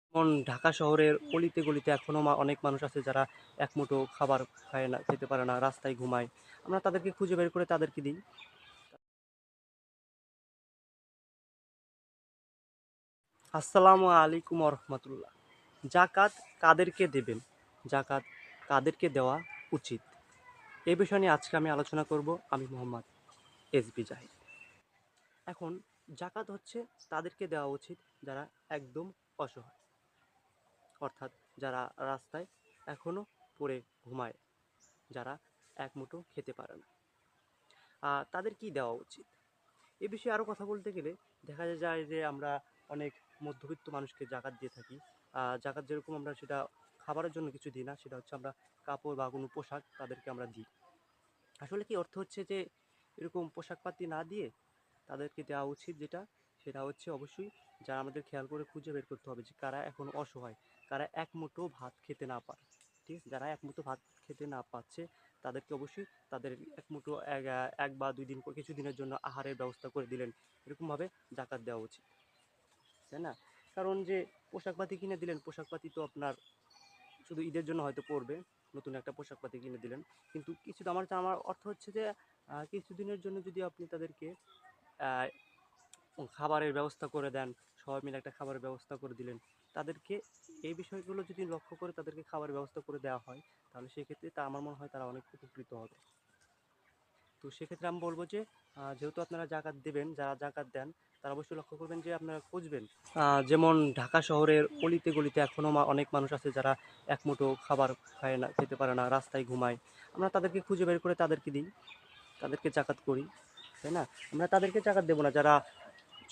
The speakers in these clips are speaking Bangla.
যেমন ঢাকা শহরের অলিতে গলিতে এখনো অনেক মানুষ আছে যারা এক মুঠো খাবার খায় না, খেতে পারে না, রাস্তায় ঘুমায়। আমরা তাদেরকে খুঁজে বের করে তাদেরকে দিই। আসসালামু আলাইকুম রহমতুল্লাহ। জাকাত কাদেরকে দেবেন, জাকাত কাদেরকে দেওয়া উচিত, এই বিষয় নিয়ে আজকে আমি আলোচনা করব। আমি মোহাম্মদ এসবি জাহিদ। এখন জাকাত হচ্ছে তাদেরকে দেওয়া উচিত যারা একদম অসহায়, অর্থাৎ যারা রাস্তায় এখনো পড়ে ঘুমায়, যারা এক মুঠো খেতে পারে না, তাদের কি দেওয়া উচিত। এ বিষয়ে আরও কথা বলতে গেলে দেখা যায় যে আমরা অনেক মধ্যবিত্ত মানুষকে জাকাত দিয়ে থাকি। জাকাত যেরকম আমরা সেটা খাবারের জন্য কিছু দিই না, সেটা হচ্ছে আমরা কাপড় বা কোনো পোশাক তাদেরকে আমরা দিই। আসলে কি অর্থ হচ্ছে যে এরকম পোশাক পাতি না দিয়ে তাদেরকে দেওয়া উচিত যেটা, সেটা হচ্ছে অবশ্যই যারা আমাদের খেয়াল করে খুঁজে বের করতে হবে যে কারা এখন অসহায়, কারা এক মুঠো ভাত খেতে না পারে। ঠিক আছে, যারা এক মুঠো ভাত খেতে না পাচ্ছে তাদেরকে অবশ্যই তাদের এক মুঠো এক বা দুই দিন কিছু দিনের জন্য আহারের ব্যবস্থা করে দিলেন, এরকমভাবে জাকাত দেওয়া উচিত, তাই না? কারণ যে পোশাক পাতি কিনে দিলেন, পোশাক পাতি তো আপনার শুধু ঈদের জন্য হয়তো পরবে, নতুন একটা পোশাক পাতি কিনে দিলেন, কিন্তু কিছু আমার আমার অর্থ হচ্ছে যে কিছুদিনের জন্য যদি আপনি তাদেরকে আহ, খাবারের ব্যবস্থা করে দেন, সবাই মিলে একটা খাবারের ব্যবস্থা করে দিলেন তাদেরকে, এই বিষয়গুলো যদি লক্ষ্য করে তাদেরকে খাবারের ব্যবস্থা করে দেওয়া হয়, তাহলে সেক্ষেত্রে আমার মনে হয় তারা অনেক উপকৃত হবে। তো সেক্ষেত্রে আমি বলবো যে যেহেতু আপনারা জাকাত দেবেন, যারা জাকাত দেন তারা অবশ্যই লক্ষ্য করবেন যে আপনারা খুঁজবেন। যেমন ঢাকা শহরের অলিতে গলিতে এখনও অনেক মানুষ আছে যারা এক মুঠো খাবার খায় না, খেতে পারে না, রাস্তায় ঘুমায়। আমরা তাদেরকে খুঁজে বের করে তাদেরকে দিই, তাদেরকে জাকাত করি, তাই না? আমরা তাদেরকে জাকাত দেবো না যারা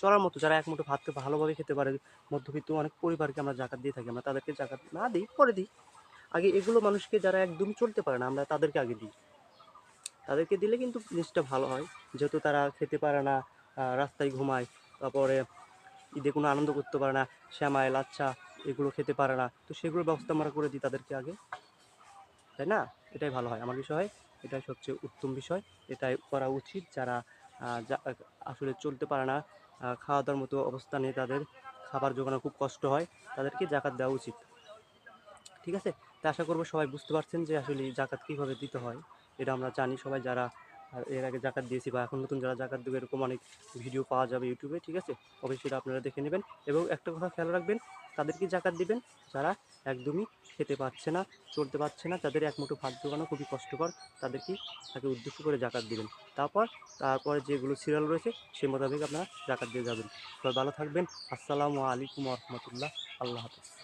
চলার মতো, যারা এক মুঠো ভাতকে ভালোভাবে খেতে পারে, মধ্যবিত্ত অনেক পরিবারকে আমরা জাকাত দিয়ে থাকি। আমরা তাদেরকে জাকাত না দিই, পরে দিই। আগে এগুলো মানুষকে যারা একদমই চলতে পারে না আমরা তাদেরকে আগে দিই, তাদেরকে দিলে কিন্তু জিনিসটা ভালো হয়। যেহেতু তারা খেতে পারে না, রাস্তায় ঘুমায়, তারপরে ঈদে কোনো আনন্দ করতে পারে না, শ্যামাই লাচ্ছা এগুলো খেতে পারে না, তো সেগুলোর ব্যবস্থা আমরা করে দিই তাদেরকে আগে, তাই না? এটাই ভালো হয় আমার বিষয়ে, এটাই সবচেয়ে উত্তম বিষয়। এটাই করা উচিত যারা আসলে চলতে পারে না, খাওয়া দাওয়ার মতো অবস্থা নেই, তাদের খাবার জোগানো খুব কষ্ট হয়, তাদেরকে জাকাত দেওয়া উচিত। ঠিক আছে, তা আশা করবো সবাই বুঝতে পারছেন যে আসলে জাকাত কীভাবে দিতে হয়। এটা আমরা জানি সবাই, যারা এর আগে জাকাত দিয়েছি বা এখন নতুন যারা জাকাত দেবে, এরকম অনেক ভিডিও পাওয়া যাবে ইউটিউবে। ঠিক আছে, অবশ্যই সেটা আপনারা দেখে নেবেন। এবং একটা কথা খেয়াল রাখবেন, তাদেরকে জাকাত দিবেন যারা একদমই খেতে পারছে না, চলতে পারছে না, তাদের এক মুঠো ভাত জোগানো খুবই কষ্টকর, তাদেরকেই তাকে উদ্দেশ্য করে জাকাত দিবেন। তারপরে যেগুলো সিরিয়াল রয়েছে সেই মোতাবেক আপনারা জাকাত দিয়ে যাবেন। সবাই ভালো থাকবেন। আসসালামু আলাইকুম রহমতুল্লাহ। আল্লাহ হাফিজ।